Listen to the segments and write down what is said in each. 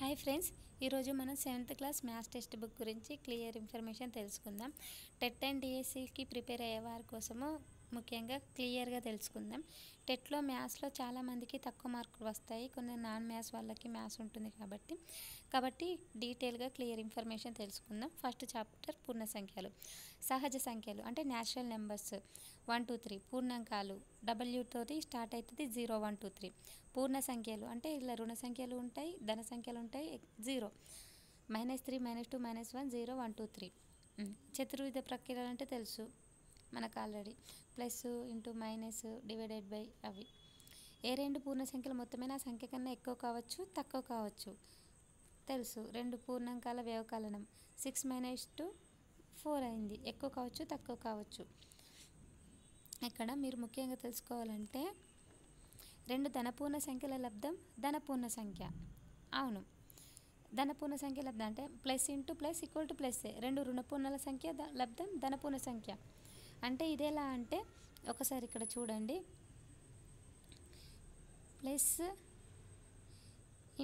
Hi friends, ఈరోజు మనం 7th class maths text book గురించి క్లియర్ ఇన్ఫర్మేషన్ తెలుసుకుందాం. టెట్ అండ్ డిఎస్సికి ప్రిపేర్ అయ్యే వారి కోసము ముఖ్యంగా క్లియర్గా తెలుసుకుందాం. టెట్లో మ్యాథ్స్లో చాలామందికి తక్కువ మార్కులు వస్తాయి, కొన్ని నాన్ మ్యాథ్స్ వాళ్ళకి మ్యాథ్స్ ఉంటుంది కాబట్టి డీటెయిల్గా క్లియర్ ఇన్ఫర్మేషన్ తెలుసుకుందాం. ఫస్ట్ చాప్టర్ పూర్ణ సంఖ్యలు. సహజ సంఖ్యలు అంటే న్యాచురల్ నెంబర్స్ 1 2 3 పూర్ణాంకాలు డబ్ల్యూతోటి స్టార్ట్ అవుతుంది 0 1 2 3. పూర్ణ సంఖ్యలు అంటే ఇలా రుణ సంఖ్యలు ఉంటాయి, ధన సంఖ్యలు ఉంటాయి. 0 -3 -2 -1 0 1 2 3. చతుర్విధ ప్రక్రియలు అంటే తెలుసు మనకు already, plus into minus divided by అవి. ఏ రెండు పూర్ణ సంఖ్యలు మొత్తమైన సంఖ్య కన్నా ఎక్కువ కావచ్చు, తక్కువ కావచ్చు తెలుసు. రెండు పూర్ణాంకాల వ్యవకలనం 6 - 2 4 అయింది. ఎక్కువ కావచ్చు, తక్కువ కావచ్చు. ఇక్కడ మీరు ముఖ్యంగా తెలుసుకోవాలంటే రెండు ధనపూర్ణ సంఖ్యల లబ్ధం ధనపూర్ణ సంఖ్య. అవును, ధనపూర్ణ సంఖ్య లబ్ధం అంటే plus into plus equal to plus. రెండు రుణపూర్ణాల సంఖ్య లబ్ధం ధనపూర్ణ సంఖ్య. అంటే ఇదేలా అంటే ఒకసారి ఇక్కడ చూడండి, plus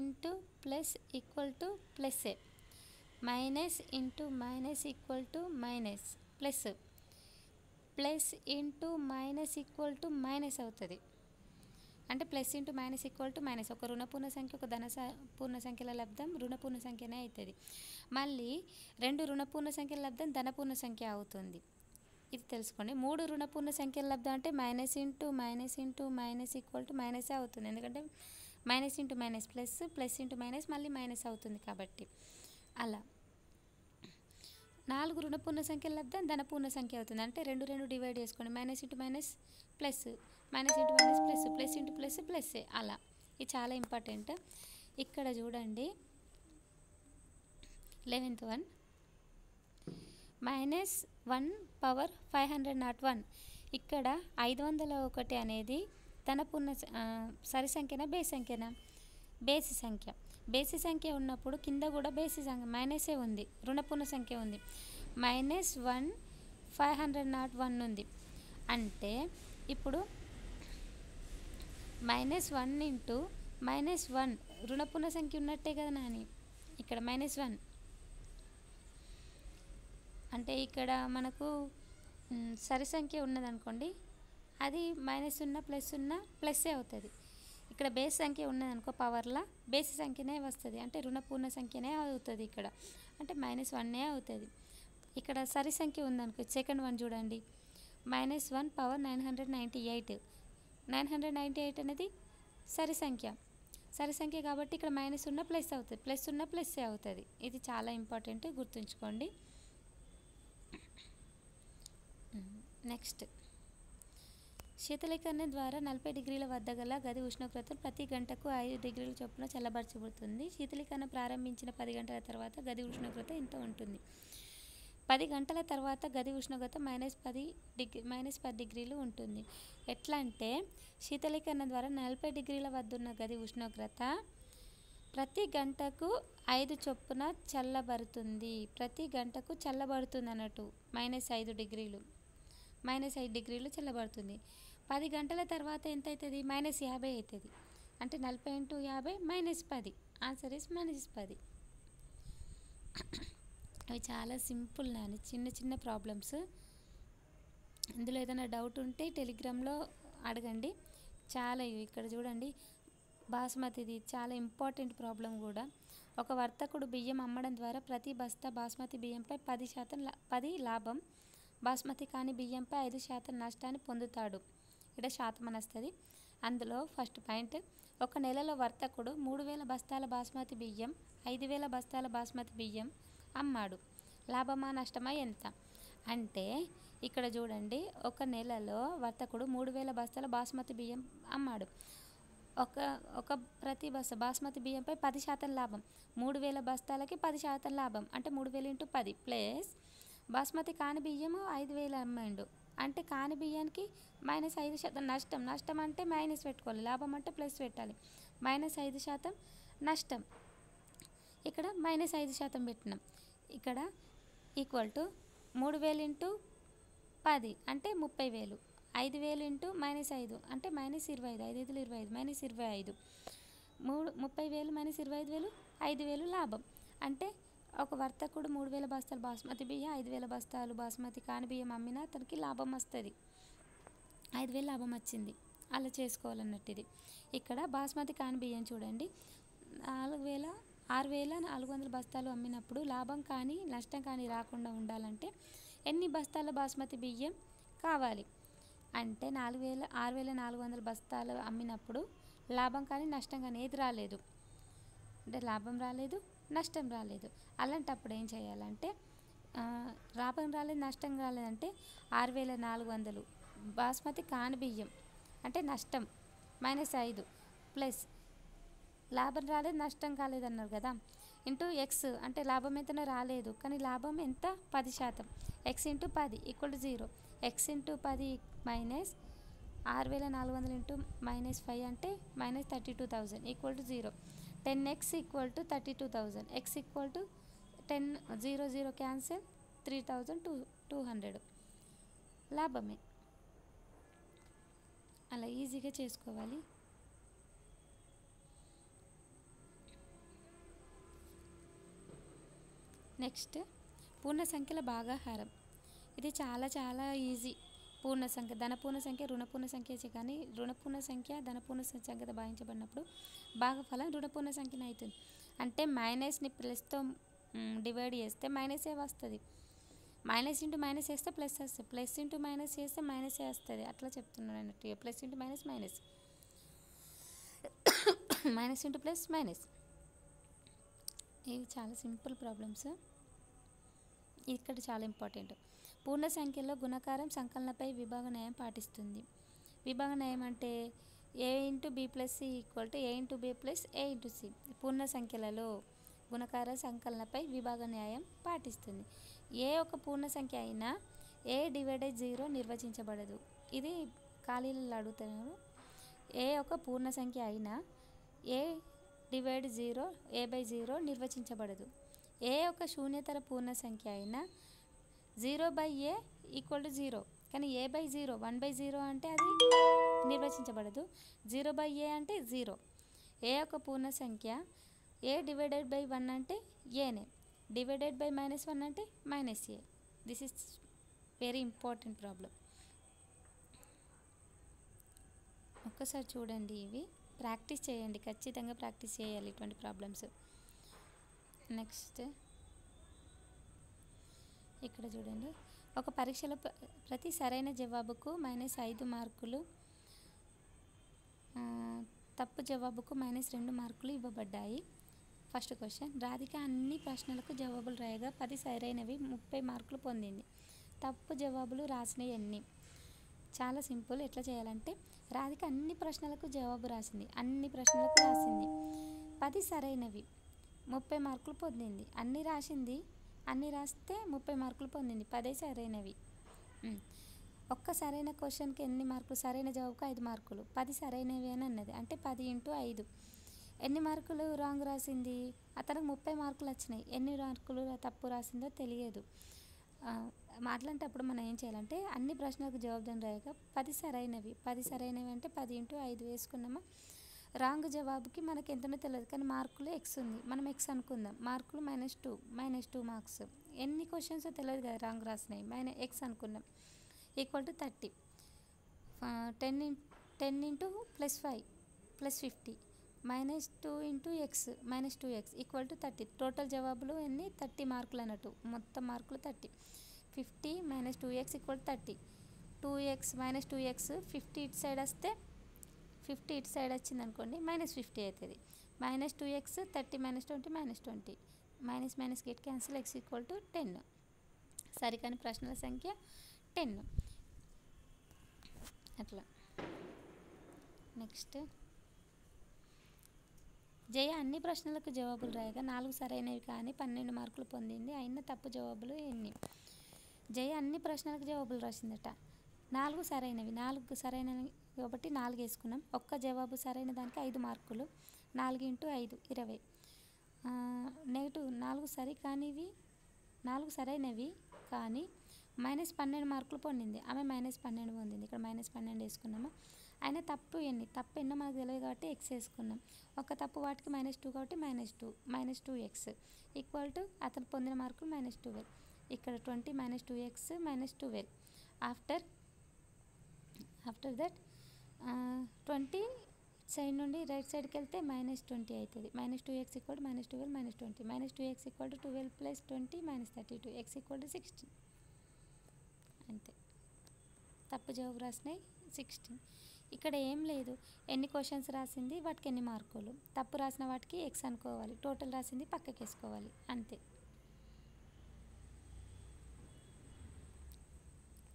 into plus equal to plus, minus into minus equal to minus, plus plus into minus equal to minus అవుతుంది. అంటే plus into minus equal to minus. ఒక రుణపూర్ణ సంఖ్య ఒక పూర్ణ సంఖ్యల లబ్ధం రుణపూర్ణ సంఖ్యనే అవుతుంది. మళ్ళీ రెండు రుణపూర్ణ సంఖ్యల లబ్ధం ధనపూర్ణ సంఖ్య అవుతుంది. ఇది తెలుసుకోండి. మూడు రుణపూర్ణ సంఖ్యల లబ్ధం అంటే minus into minus equal to మైనసే అవుతుంది. ఎందుకంటే minus into minus plus, plus into minus మళ్ళీ మైనస్ అవుతుంది కాబట్టి. అలా నాలుగు రుణపూర్ణ సంఖ్యల లబ్ధం ధనపూర్ణ సంఖ్య అవుతుంది. అంటే రెండు డివైడ్ చేసుకోండి. Minus into minus plus, minus into minus plus, plus into plus ప్లస్సే. అలా ఇది చాలా ఇంపార్టెంట్. ఇక్కడ చూడండి, 11th వన్ -1 పవర్ 501. ఇక్కడ 501 అనేది ధనపూర్ణ సరి సంఖ్యనా బేసి సంఖ్యనా? బేసి సంఖ్య. బేసి సంఖ్య ఉన్నప్పుడు కింద కూడా బేసి సంఖ్య మైనసే ఉంది, రుణపూర్ణ సంఖ్య ఉంది. -1 501 ఉంది. అంటే ఇప్పుడు -1 ఇంటూ -1 రుణపూర్ణ సంఖ్య ఉన్నట్టే కదా నాని. ఇక్కడ -1 అంటే ఇక్కడ మనకు సరి సంఖ్య ఉన్నదనుకోండి, అది మైనస్ ఉన్న ప్లస్ ఉన్న ప్లస్సే అవుతుంది. ఇక్కడ బేస్ సంఖ్య ఉన్నదనుకో పవర్లా బేసి సంఖ్యనే వస్తుంది, అంటే రుణపూర్ణ సంఖ్యనే అవుతుంది. ఇక్కడ అంటే -1 అవుతుంది. ఇక్కడ సరి సంఖ్య ఉందనుకో, సెకండ్ వన్ చూడండి, -1 పవర్ 998. 998 అనేది సరి సంఖ్య. సరి సంఖ్య కాబట్టి ఇక్కడ మైనస్ ఉన్న ప్లస్ అవుతుంది, ప్లస్ ఉన్న ప్లస్సే అవుతుంది. ఇది చాలా ఇంపార్టెంట్, గుర్తుంచుకోండి. నెక్స్ట్, శీతలీకరణ ద్వారా 40 డిగ్రీల వద్ద గల గది ఉష్ణోగ్రతలు ప్రతి గంటకు 5 డిగ్రీల చొప్పున చల్లబరచబడుతుంది. శీతలీకరణ ప్రారంభించిన 10 గంటల తర్వాత గది ఉష్ణోగ్రత ఎంత ఉంటుంది? 10 గంటల తర్వాత గది ఉష్ణోగ్రత -10 డిగ్రీలు ఉంటుంది. ఎట్లా అంటే శీతలీకరణ ద్వారా 40 డిగ్రీల వద్ద ఉన్న గది ఉష్ణోగ్రత ప్రతి గంటకు 5 చొప్పున చల్లబడుతుంది. ప్రతి గంటకు చల్లబడుతుంది అన్నట్టు. -5 డిగ్రీలు, -5 డిగ్రీలు చల్లబడుతుంది. 10 గంటల తర్వాత ఎంత అవుతుంది? -50 అవుతుంది. అంటే 40 × 50 -10. Answer is -10. అవి చాలా సింపుల్ నాని, చిన్న ప్రాబ్లమ్స్. ఇందులో ఏదైనా డౌట్ ఉంటే టెలిగ్రామ్లో అడగండి. చాలా ఇక్కడ చూడండి, బాస్మతిది చాలా ఇంపార్టెంట్ ప్రాబ్లం కూడా. ఒక వర్తకుడు బియ్యం అమ్మడం ద్వారా ప్రతి బస్తా బాస్మతి బియ్యంపై 10% లాభం, బాస్మతి కాని బియ్యంపై 5% నష్టాన్ని పొందుతాడు. ఇక్కడ శాతం అని వస్తుంది. అందులో ఫస్ట్ పాయింట్, ఒక నెలలో వర్తకుడు 3000 బస్తాల బాస్మతి బియ్యం 5000 బస్తాల బాస్మతి బియ్యం అమ్మాడు. లాభమా నష్టమా ఎంత? అంటే ఇక్కడ చూడండి, ఒక నెలలో వర్తకుడు 3000 బస్తాల బాస్మతి బియ్యం అమ్మాడు. ప్రతి బస్తా బాస్మతి బియ్యంపై 10% లాభం, 3000 బస్తాలకి 10% లాభం, అంటే 3000 × 10 ప్లస్ బాస్మతి కాని బియ్యము 5000 అమ్మాడు. అంటే కాని బియ్యానికి -5% నష్టం. నష్టం అంటే మైనస్ పెట్టుకోవాలి, లాభం అంటే ప్లస్ పెట్టాలి. -5% నష్టం. ఇక్కడ -5% పెట్టినాం. ఇక్కడ ఈక్వల్ టు 3000 × 10 అంటే 30,000, 5000 × -5 అంటే -25, 5 × 5 = -25, 30,000 మైనస్ 25,000 5,000 లాభం. అంటే ఒక వర్తకుడు 3,000 బస్తాలు బాస్మతి బియ్యం 5,000 బస్తాలు బాస్మతి కాని బియ్యం అమ్మినా అతనికి లాభం వస్తుంది. 5,000 లాభం వచ్చింది. అలా చేసుకోవాలన్నట్టు ఇది. ఇక్కడ బాస్మతి కాని బియ్యం చూడండి, 6,400 బస్తాలు అమ్మినప్పుడు లాభం కానీ నష్టం కానీ రాకుండా ఉండాలంటే ఎన్ని బస్తాల బాస్మతి బియ్యం కావాలి అంటే 6,400 బస్తాలు అమ్మినప్పుడు లాభం కానీ నష్టం కానీ ఏది రాలేదు, అంటే లాభం రాలేదు నష్టం రాలేదు. అలాంటప్పుడు ఏం చేయాలంటే లాభం రాలేదు నష్టం రాలేదంటే 6,400 బాస్మతి కాని బియ్యం అంటే నష్టం -5 ప్లస్ లాభం రాలేదు నష్టం కాలేదన్నారు కదా, ఇంటూ ఎక్స్ అంటే లాభం ఎంతనో రాలేదు కానీ లాభం ఎంత 10%, X into 10 = 0. X into 10 minus 6,400 into -5 అంటే -32,000 = 0. 10x = 32,000, x = 10 0 0 క్యాన్సిల్ 3,200 లాభమే. అలా ఈజీగా చేసుకోవాలి. నెక్స్ట్ పూర్ణ సంఖ్యల భాగాహారం. ఇది చాలా ఈజీ. పూర్ణ సంఖ్య ధనపూర్ణ సంఖ్య రుణపూర్ణ సంఖ్య కానీ రుణపూర్ణ సంఖ్య ధనపూర్ణ సంఖ్యతో భాగించబడినప్పుడు భాగఫలం రుణపూర్ణ సంఖ్యనే అవుతుంది. అంటే మైనస్ని ప్లస్తో డివైడ్ చేస్తే మైనసే వస్తుంది, మైనస్ ఇంటూ మైనస్ చేస్తే ప్లస్ వస్తుంది, ప్లస్ ఇంటూ మైనస్ చేస్తే మైనసే వస్తుంది. అట్లా చెప్తున్నాను అన్నట్టు. Plus into minus minus, minus into plus minus. ఇవి చాలా సింపుల్ ప్రాబ్లమ్స్. ఇక్కడ చాలా ఇంపార్టెంట్. పూర్ణ సంఖ్యలో గుణకారం సంకలనపై విభాగ న్యాయం పాటిస్తుంది. విభాగ న్యాయం అంటే a into b plus c = a into b plus a into c. పూర్ణ సంఖ్యలలో గుణకార సంకలనపై విభాగ న్యాయం పాటిస్తుంది. ఏ ఒక పూర్ణ సంఖ్య అయినా a / 0 నిర్వచించబడదు. ఇది ఖాళీలలో అడుగుతున్నారు. ఏ ఒక పూర్ణ సంఖ్య అయినా a / 0 a/0 నిర్వచించబడదు. ఏ ఒక శూన్యేతర పూర్ణ సంఖ్య అయినా 0/a = 0 కానీ a/0 1/0 అంటే అది నిర్వచించబడదు. 0/a అంటే 0. ఏ ఒక పూర్ణ సంఖ్య a / 1 అంటే aనే, డివైడెడ్ బై -1 అంటే -a. This is very important problem. ఒక్కసారి చూడండి, ఇవి ప్రాక్టీస్ చేయండి, ఖచ్చితంగా ప్రాక్టీస్ చేయాలి ఇటువంటి ప్రాబ్లమ్స్. నెక్స్ట్ ఇక్కడ చూడండి, ఒక పరీక్షలో ప్రతి సరైన జవాబుకు -5 మార్కులు, తప్పు జవాబుకు -2 మార్కులు ఇవ్వబడ్డాయి. ఫస్ట్ క్వశ్చన్, రాధిక అన్ని ప్రశ్నలకు జవాబులు రాయగా 10 సరైనవి 30 మార్కులు పొందింది. తప్పు జవాబులు రాసినవి ఎన్ని? చాలా సింపుల్. ఎట్లా చేయాలంటే రాధిక అన్ని ప్రశ్నలకు జవాబు రాసింది, 10 సరైనవి 30 మార్కులు పొందింది. అన్ని రాస్తే 30 మార్కులు పొందింది, 10 సరైనవి. ఒక్క సరైన క్వశ్చన్కి ఎన్ని మార్కులు? సరైన జవాబుకు 5 మార్కులు, 10 సరైనవి అని అన్నది అంటే 10 × 5. ఎన్ని మార్కులు రాంగ్ రాసింది? అతనికి 30 మార్కులు వచ్చినాయి. ఎన్ని మార్కులు తప్పు రాసిందో తెలియదు. మాట్లాడేటప్పుడు మనం ఏం చేయాలంటే అన్ని ప్రశ్నలకు జవాబుదాని రాయగా 10 సరైనవి అంటే 10 × 5 వేసుకున్నామా. రాంగ్ జవాబుకి మనకి ఎంతనో తెలియదు కానీ మార్కులు x ఉంది, మనం x అనుకుందాం. మార్కులు -2 మార్క్స్. ఎన్ని క్వశ్చన్స్ తెలియదు కదా రాంగ్ రాసినాయి, x అనుకున్నాం. = 30. 10 × +5 +50 -2 × x -2x = 30. టోటల్ జవాబులు ఎన్ని? 30 మార్కులు అన్నట్టు. మొత్తం మార్కులు 30. 50 - 2x = 30. 2x - 2x 50 ఇటు సైడ్ వస్తే 50 ఇటు సైడ్ వచ్చింది అనుకోండి -50 అవుతుంది. -2x 30 - 20 -20. Minus get cancel, x = 10. సరికాని ప్రశ్నల సంఖ్య 10. అట్లా. నెక్స్ట్, జయ అన్ని ప్రశ్నలకు జవాబులు రాయగా 4 సరైనవి కానీ 12 మార్కులు పొందింది. అయిన తప్పు జవాబులు ఎన్ని? జయ అన్ని ప్రశ్నలకు జవాబులు రాసిందట. 4 సరైనవి కాబట్టి 4 వేసుకున్నాం. ఒక్క జవాబు సరైన దానికి 5 మార్కులు. 4 × 5 20. నెగిటివ్ 4 సరైనవి కానీ -12 మార్కులు పొందింది. ఆమె -12 పొందింది. ఇక్కడ -12 వేసుకున్నాము. అయినా తప్పు ఎన్నో మనకు తెలియదు కాబట్టి ఎక్స్ వేసుకున్నాం. ఒక తప్పు వాటికి -2 కాబట్టి -2 ఈక్వల్ టు అతను పొందిన మార్కులు -12. ఇక్కడ 20 -2x -12. ఆఫ్టర్ దట్ 20 సైడ్ నుండి రైట్ సైడ్కి వెళ్తే -20 అవుతుంది. -2x = -12 -20. -2x = 12 + 20 -32. x = 16. అంతే. తప్పు జవాబు రాసినాయి 16. ఇక్కడ ఏం లేదు, ఎన్ని క్వశ్చన్స్ రాసింది వాటికి ఎన్ని మార్కులు, తప్పు రాసిన వాటికి ఎక్స్ అనుకోవాలి, టోటల్ రాసింది పక్కకి వేసుకోవాలి, అంతే.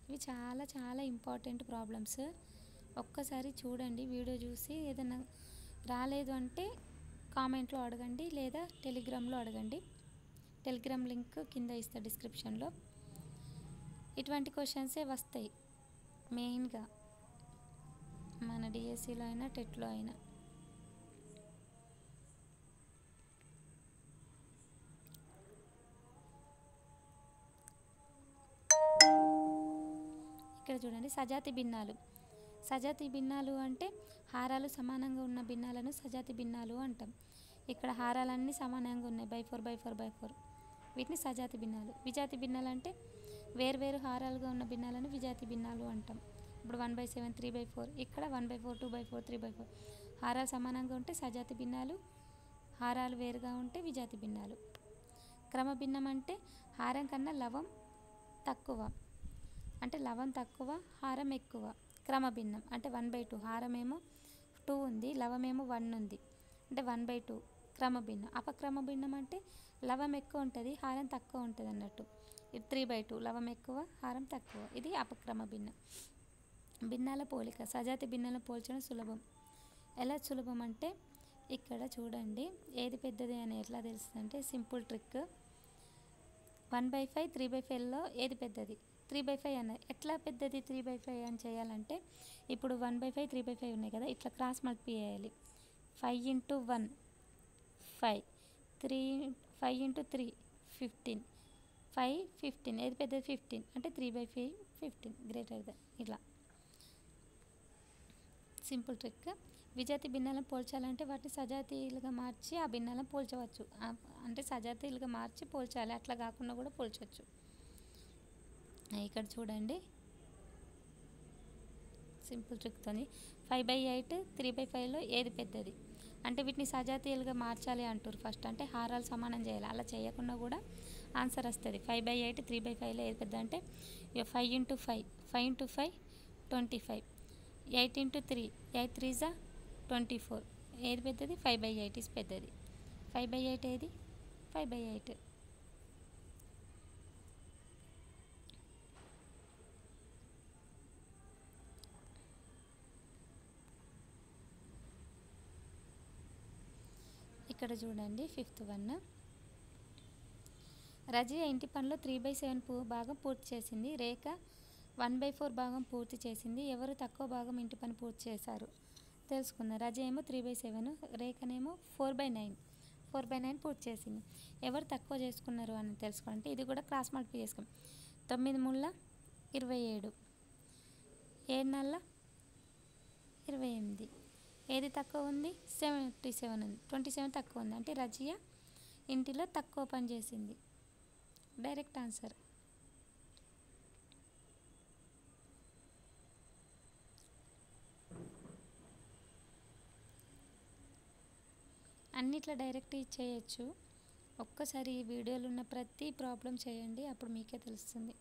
ఇవి చాలా చాలా ఇంపార్టెంట్ ప్రాబ్లమ్స్. ఒక్కసారి చూడండి, వీడియో చూసి ఏదైనా రాలేదు అంటే కామెంట్లో అడగండి లేదా టెలిగ్రామ్లో అడగండి. టెలిగ్రామ్ లింక్ కింద ఇస్తా డిస్క్రిప్షన్లో. ఇటువంటి క్వశ్చన్సే వస్తాయి మెయిన్గా మన డిఎస్సిలో అయినా టెట్లో అయినా. ఇక్కడ చూడండి, సజాతి భిన్నాలు అంటే హారాలు సమానంగా ఉన్న భిన్నాలను సజాతి భిన్నాలు అంటాం. ఇక్కడ హారాలన్నీ సమానంగా ఉన్నాయి, /4 వీటిని సజాతి భిన్నాలు. విజాతి భిన్నాలు అంటే వేర్వేరు హారాలుగా ఉన్న భిన్నాలను విజాతి భిన్నాలు అంటాం. ఇప్పుడు 1/7 3/4, ఇక్కడ 1/4 2/4 3/4. హారాలు సమానంగా ఉంటే సజాతి భిన్నాలు, హారాలు వేరుగా ఉంటే విజాతి భిన్నాలు. క్రమ భిన్నం అంటే హారం కన్నా లవం తక్కువ, అంటే లవం తక్కువ హారం ఎక్కువ. క్రమ భిన్నం అంటే 1/2, హారమేమో 2 ఉంది, లవమేమో 1 ఉంది, అంటే 1/2 క్రమ భిన్నం. అపక్రమ భిన్నం అంటే లవం ఎక్కువ ఉంటుంది, హారం తక్కువ ఉంటుంది అన్నట్టు. ఇది 3/2, లవం ఎక్కువ హారం తక్కువ, ఇది అపక్రమ భిన్నం. భిన్నాల పోలిక. సజాతి భిన్నాలను పోల్చడం సులభం. ఎలా సులభం అంటే ఇక్కడ చూడండి, ఏది పెద్దది అని ఎట్లా తెలుస్తుంది అంటే సింపుల్ ట్రిక్. 1/5 3/5లో ఏది పెద్దది? 3/5 అన్నది. ఎట్లా పెద్దది 3/5 అని చేయాలంటే ఇప్పుడు 1/5 3/5 ఉన్నాయి కదా, ఇట్లా క్రాస్ మల్టిప్లై చేయాలి. 5 × 1 5, 5 × 3 15, 5 15. ఏది పెద్దది? 15. అంటే 3/5 15 గ్రేటర్ దెన్. ఇలా సింపుల్ ట్రిక్. విజాతి భిన్నాలను పోల్చాలంటే వాటిని సజాతీయులుగా మార్చి ఆ భిన్నాలను పోల్చవచ్చు. అంటే సజాతీయులుగా మార్చి పోల్చాలి, అట్లా కాకుండా కూడా పోల్చవచ్చు. ఇక్కడ చూడండి, సింపుల్ ట్రిక్తోని 5/8 3/5లో ఏది పెద్దది అంటే వీటిని సజాతీయులుగా మార్చాలి అంటారు ఫస్ట్. అంటే హారాలు సమానం చేయాలి, అలా చేయకుండా కూడా ఆన్సర్ వస్తుంది. 5/8 3/5లో ఏది పెద్ద అంటే 5 × 5 5 × 5 25, 8 × 3 8 3 24. ఏది పెద్దది? 5/8 ఇస్ పెద్దది. 5/8 ఏది? 5/8. ఇక్కడ చూడండి 5th వన్. రజియా ఇంటి పనిలో 3/7 భాగం పూర్తి చేసింది. రేఖ 1/4 భాగం పూర్తి చేసింది. ఎవరు తక్కువ భాగం ఇంటి పని పూర్తి చేశారు తెలుసుకుందాం. రజియా ఏమో 3/7, రేఖనేమో 4/9 పూర్తి చేసింది. ఎవరు తక్కువ చేసుకున్నారు అని తెలుసుకోవాలంటే ఇది కూడా క్రాస్ మల్టిప్లై చేసుకోండి. 9 × 27, 7 × 28. ఏది తక్కువ ఉంది? 77 ఉంది. 27 తక్కువ ఉంది, అంటే రజియా ఇంటిలో తక్కువ పని చేసింది. Direct answer. అన్నిట్లా డైరెక్ట్ చేయొచ్చు. ఒక్కసారి ఈ వీడియోలో ఉన్న ప్రతి ప్రాబ్లం చేయండి, అప్పుడు మీకే తెలుస్తుంది.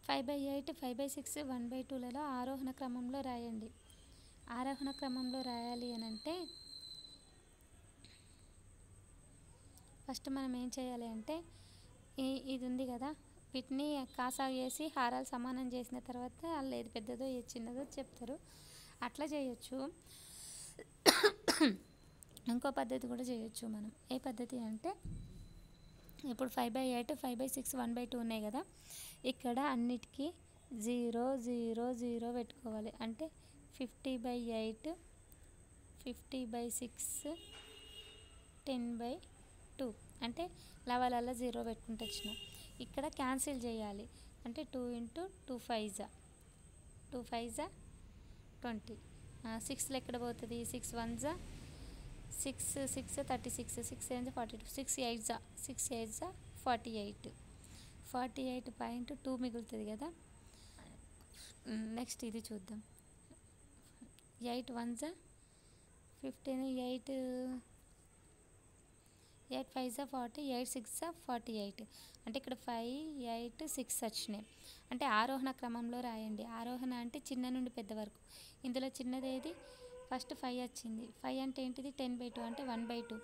5/8 5/6 1/2లలో ఆరోహణ క్రమంలో రాయండి. ఆరోహణ క్రమంలో రాయాలి అని అంటే ఫస్ట్ మనం ఏం చేయాలి అంటే ఇది ఉంది కదా, వీటిని కాసాగు చేసి హారాలు సమానం చేసిన తర్వాత వాళ్ళు ఏది పెద్దదో ఏది చిన్నదో చెప్తారు, అట్లా చేయొచ్చు. ఇంకో పద్ధతి కూడా చేయొచ్చు మనం. ఏ పద్ధతి అంటే ఇప్పుడు 5/8 5/6 1/2 ఉన్నాయి కదా, ఇక్కడ అన్నిటికీ 0 0 0 పెట్టుకోవాలి. అంటే 50/8 50/6 10/2 అంటే లవలలో 0 పెట్టుకుంటూ వచ్చినాం. ఇక్కడ క్యాన్సిల్ చేయాలి. అంటే 2 ఇంటూ 2 5 2 5 20. 6 ఎక్కడ పోతుంది? 6 1 6 6 36 6 7 42 6 8 6 8 48 48.2 మిగులుతుంది కదా. నెక్స్ట్ ఇది చూద్దాం. 8 1 15 8 8 5 40 8 6 48. అంటే ఇక్కడ 5 8 6 వచ్చినాయి. అంటే ఆరోహణ క్రమంలో రాయండి. ఆరోహణ అంటే చిన్న నుండి పెద్ద వరకు. ఇందులో చిన్నది ఏది? ఫస్ట్ 5 వచ్చింది. 5 అంటే ఏంటిది? 10/2 అంటే 1/2.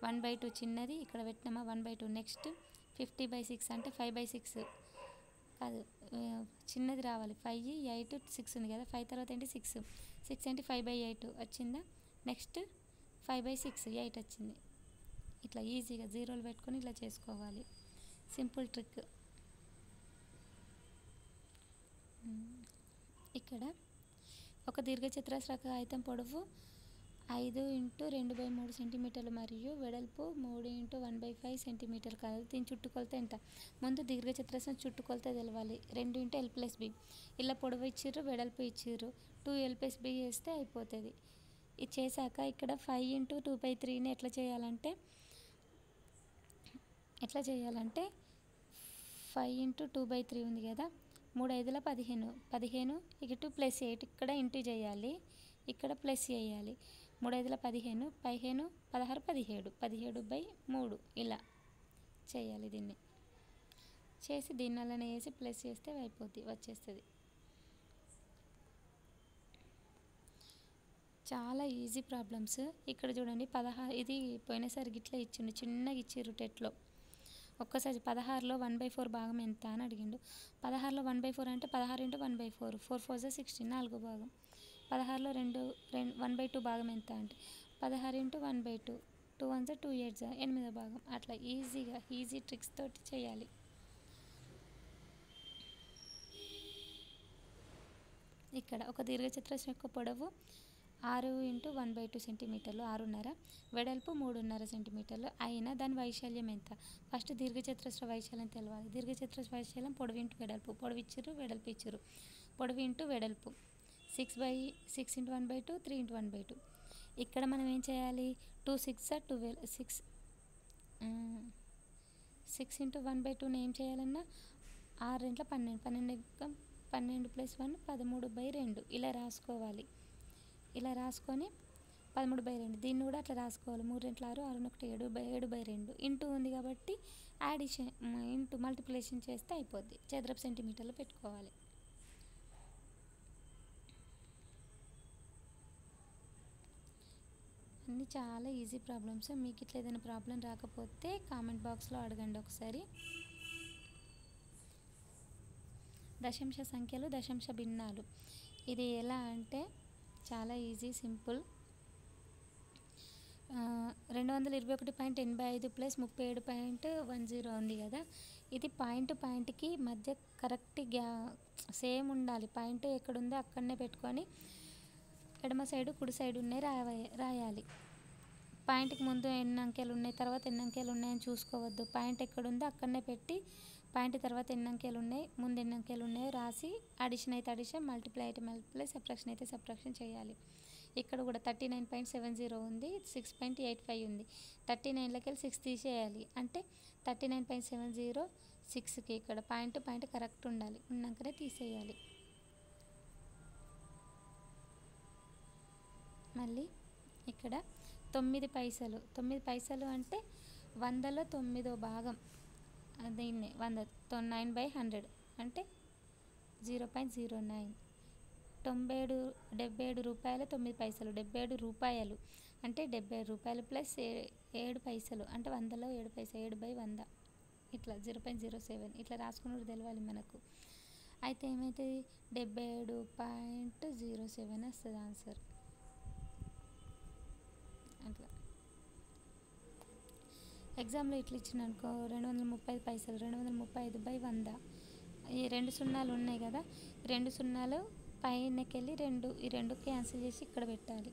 1/2 చిన్నది ఇక్కడ పెట్టినామా 1/2. నెక్స్ట్ 50/6 అంటే 5/6 కాదు, చిన్నది రావాలి. 5 8 6 ఉంది కదా. 5 తర్వాత ఏంటి? 6 6 అంటే 5/8 వచ్చిందా. నెక్స్ట్ 5/6 8 వచ్చింది. ఇట్లా ఈజీగా జీరోలు పెట్టుకొని ఇట్లా చేసుకోవాలి. Simple trick. ఇక్కడ ఒక దీర్ఘచతురస్ర కాగితం పొడవు 5 ఇంటూ 2/3 సెంటీమీటర్లు మరియు వెడల్పు 3 ఇంటూ 1/5 సెంటీమీటర్ కాదు. దీని చుట్టుకొలత ఎంత? ముందు దీర్ఘచతురస్రం చుట్టుకొలత తెలవాలి. 2 ఇంటూ L+B. ఇలా పొడవు ఇచ్చిర్రు, వెడల్పు ఇచ్చిర్రు. 2L+B వేస్తే అయిపోతుంది. ఇది చేశాక ఇక్కడ 5 ఇంటూ 2/3ని ఎట్లా చేయాలంటే 5 ఇంటూ 2/3 ఉంది కదా. 3 5 15 15 ఇటు +8 ఇక్కడ ఇంటూ చేయాలి, ఇక్కడ ప్లస్ చేయాలి. 3 5 15 15 16 17 17/3 ఇలా చేయాలి. దీన్ని చేసి దీన్ని అలానే వేసి ప్లస్ చేస్తే అయిపోద్ది, వచ్చేస్తుంది. చాలా ఈజీ ప్రాబ్లమ్స్. ఇక్కడ చూడండి 16 ఇది పోయినసారి గిట్లా ఇచ్చిండు, చిన్నగా ఇచ్చిర్రు టెట్లో. ఒక్కసారి 16లో 1/4 భాగం ఎంత అని అడిగిండు. 16లో 1/4 అంటే 16 ఇంటూ 1/4 4 4 16 4 భాగం. 16లో 1/2 భాగం ఎంత అంటే 16 ఇంటూ 1/2 2 1 2 8 8వ భాగం. అట్లా ఈజీగా ఈజీ ట్రిక్స్ తోటి చేయాలి. ఇక్కడ ఒక దీర్ఘచతురస్రం యొక్క పొడవు 6 ఇంటూ 1/2 సెంటీమీటర్లు 6.5, వెడల్పు 3.5 సెంటీమీటర్లు అయినా దాని వైశాల్యం ఎంత? ఫస్ట్ దీర్ఘచతురస్ర వైశాల్యం తెలవాలి. దీర్ఘచతురస్ర వైశాల్యం పొడవు ఇంటూ వెడల్పు. పొడవు ఇచ్చిర్రు, వెడల్పు ఇచ్చిర్రు. పొడవు ఇంటూ వెడల్పు 6 ఇంటూ 1/2 3 ఇంటూ 1/2. ఇక్కడ మనం ఏం చేయాలి? 2 6 12 6 ఇంటూ 1/2ని ఏం చేయాలన్నా 6 ఇంట్లో 12 12 + 1 13/2 ఇలా రాసుకోవాలి. ఇలా రాసుకొని 13/2 దీన్ని కూడా అట్లా రాసుకోవాలి. 3 2 6 6 1 7/2 ఇంటూ ఉంది కాబట్టి యాడిషన్ ఇంటూ మల్టిప్లికేషన్ చేస్తే అయిపోద్ది. చదరపు సెంటీమీటర్లు పెట్టుకోవాలి. అన్నీ చాలా ఈజీ ప్రాబ్లమ్స్. మీకు ఇట్లా ఏదైనా ప్రాబ్లం రాకపోతే కామెంట్ బాక్స్లో అడగండి ఒకసారి. దశాంశ సంఖ్యలు, దశాంశ భిన్నాలు. ఇది ఎలా అంటే చాలా ఈజీ, సింపుల్. 221.85 + 37.10 ఉంది కదా. ఇది పాయింట్కి మధ్య కరెక్ట్ సేమ్ ఉండాలి. పాయింట్ ఎక్కడుందో అక్కడనే పెట్టుకొని ఎడమ సైడు కుడి సైడు ఉన్నాయి రాయాలి. పాయింట్కి ముందు ఎన్ని అంకెలు ఉన్నాయి, తర్వాత ఎన్ని అంకెలు ఉన్నాయని చూసుకోవద్దు. పాయింట్ ఎక్కడుందో అక్కడనే పెట్టి పాయింట్ తర్వాత ఎన్ని అంకెలు ఉన్నాయి, ముందు ఎన్ని అంకెలు ఉన్నాయో రాసి అడిషన్ అయితే అడిషన్, మల్టిప్లై అయితే మల్టిప్లై, సబ్ట్రాక్షన్ అయితే సబ్ట్రాక్షన్ చేయాలి. ఇక్కడ కూడా 39.70 ఉంది, 6.85 ఉంది. 39లోకి 6 తీసేయాలి. అంటే 39.70 6కి ఇక్కడ పాయింట్ కరెక్ట్ ఉండాలి, ఉన్నాకనే తీసేయాలి. మళ్ళీ ఇక్కడ 9 పైసలు. 9 పైసలు అంటే 100లో 9వ భాగం. దీన్నే 100 9/100 అంటే 0.09. 77 రూపాయల 9 పైసలు. 77 రూపాయలు అంటే 77 రూపాయలు ప్లస్ 7 పైసలు అంటే 100లో 7 పైసలు 7/100 ఇట్లా 0.07 ఇట్లా రాసుకున్నట్టు తెలవాలి మనకు. అయితే ఏమవుతుంది? 77.07 వస్తుంది ఆన్సర్. అట్లా ఎగ్జామ్లో ఇట్లా ఇచ్చిన అనుకో 235 పైసలు 235/100. ఈ 2 సున్నాలు ఉన్నాయి కదా, 2 సున్నాలు పైనకి వెళ్ళి ఈ 2 క్యాన్సిల్ చేసి ఇక్కడ పెట్టాలి.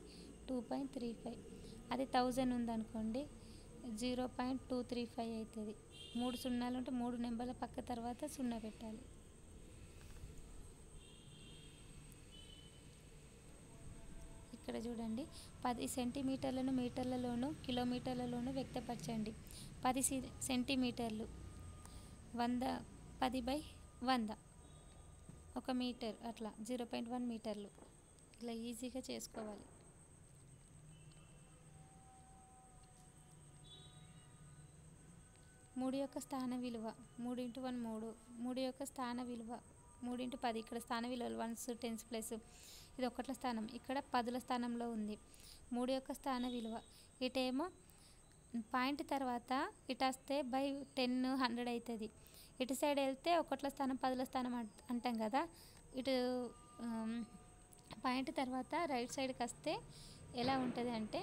2.35. అది 1000 ఉందనుకోండి 0.235 అవుతుంది. 3 సున్నాలు ఉంటే 3 నెంబర్ల పక్క తర్వాత 0 పెట్టాలి. ఇక్కడ చూడండి 10 సెంటీమీటర్లను మీటర్లలోను కిలోమీటర్లలోను వ్యక్తపరచండి. 10 సెంటీమీటర్లు 100 10/100 1 మీటర్ అట్లా 0.1 మీటర్లు. ఇలా ఈజీగా చేసుకోవాలి. మూడు యొక్క స్థాన విలువ 3 × 1 3. 3 యొక్క స్థాన విలువ 3 × 10. ఇక్కడ స్థాన విలువలు వన్స్ టెన్స్ ప్లస్ ఇది ఒకట్ల స్థానం, ఇక్కడ పదుల స్థానంలో ఉంది. 3 యొక్క స్థాన విలువ ఇటేమో పాయింట్ తర్వాత ఇటు వస్తే బై 10 100 అవుతుంది. ఇటు సైడ్ వెళ్తే ఒకట్ల స్థానం పదుల స్థానం అంటాం కదా. ఇటు పాయింట్ తర్వాత రైట్ సైడ్కి వస్తే ఎలా ఉంటుంది అంటే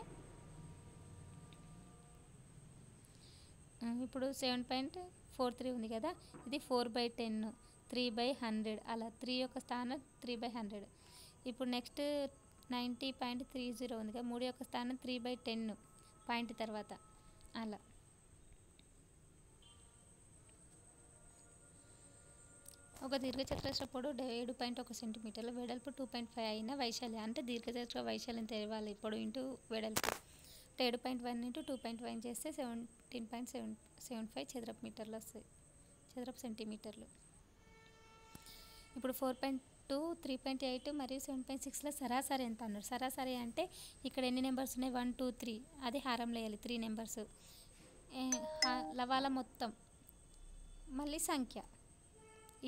ఇప్పుడు 7.43 ఉంది కదా, ఇది 4/10 3/100 అలా 3 యొక్క స్థానం 3/100. ఇప్పుడు నెక్స్ట్ 90.30 ఉంది కదా, 3 యొక్క స్థానం 3/10 పాయింట్ తర్వాత అలా. ఒక దీర్ఘచతురస్ర పొడవు 7.1 సెంటీమీటర్లు, వెడల్పు 2.5 అయిన వైశాల్యం అంటే దీర్ఘచతురస్ర వైశాల్యం తెలవాలి. పొడవు ఇంటూ వెడల్పు 7.1 × 2.5 చేస్తే 17.75 చదరపు మీటర్లు వస్తాయి, చదరపు సెంటీమీటర్లు. ఇప్పుడు 4.2 3.8 మరియు 7.6ల సరాసరి ఎంత అన్నారు. సరాసరి అంటే ఇక్కడ ఎన్ని నెంబర్స్ ఉన్నాయి 1 2 3, అది హారంలో వేయాలి 3 నెంబర్స్. లవాల మొత్తం మళ్ళీ సంఖ్య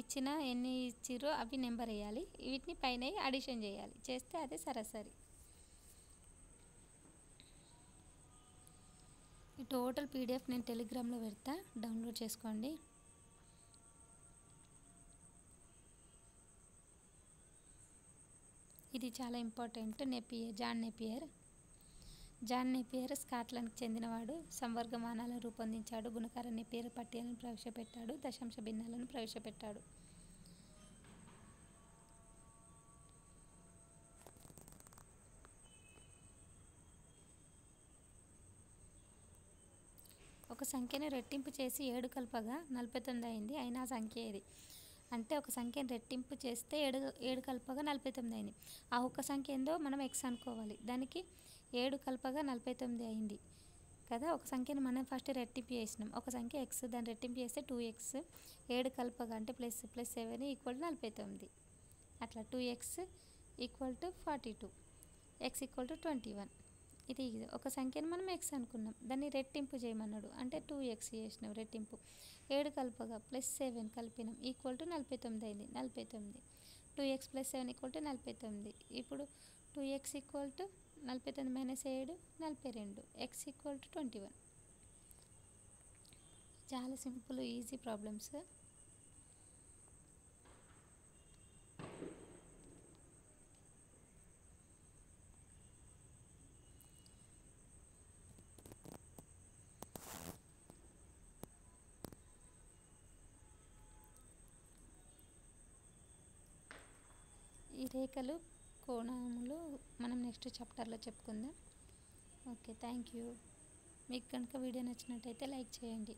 ఇచ్చిన ఎన్ని ఇచ్చిరో అవి నెంబర్ వేయాలి, వీటిని పైన అడిషన్ చేయాలి, చేస్తే అదే సరాసరి. ఈ టోటల్ పీడిఎఫ్ నేను టెలిగ్రామ్లో పెడతా, డౌన్లోడ్ చేసుకోండి. ఇది చాలా ఇంపార్టెంట్. జాన్ నేపియర్ స్కాట్లాండ్కి చెందినవాడు. సంవర్గమానాలను రూపొందించాడు. గుణకార నేపియర్ పట్టికలను ప్రవేశపెట్టాడు. దశాంశ భిన్నాలను ప్రవేశపెట్టాడు. ఒక సంఖ్యను రెట్టింపు చేసి 7 కలపగా 49 అయింది. అయినా సంఖ్య ఏది అంటే ఒక సంఖ్యను రెట్టింపు చేస్తే 7 కలపగా 49 అయింది. ఆ ఒక్క సంఖ్య ఏందో మనం ఎక్స్ అనుకోవాలి. దానికి 7 కలపగా 49 అయింది కదా. ఒక సంఖ్యను మనం ఫస్ట్ రెట్టింపు చేసినాం. ఒక సంఖ్య ఎక్స్, దాన్ని రెట్టింపు చేస్తే 2x, 7 కలపగా అంటే ప్లస్ 7 = 49. అట్లా 2x = 42, x = 21. ఇది ఒక సంఖ్యను మనం ఎక్స్ అనుకున్నాం, దాన్ని రెట్టింపు చేయమన్నాడు అంటే 2x చేసినాం రెట్టింపు. 7 కలపగా +7 కలిపినాం =49 అయింది, 49. 2x + 7 = 49. ఇప్పుడు 2x = 49 - 7 42, x = 21. చాలా సింపుల్ ఈజీ ప్రాబ్లమ్స్. ఈ రేఖలు కోణములు మనం నెక్స్ట్ చాప్టర్లో చెప్పుకుందాం. Okay, thank you. మీకు కనుక వీడియో నచ్చినట్టయితే లైక్ చేయండి.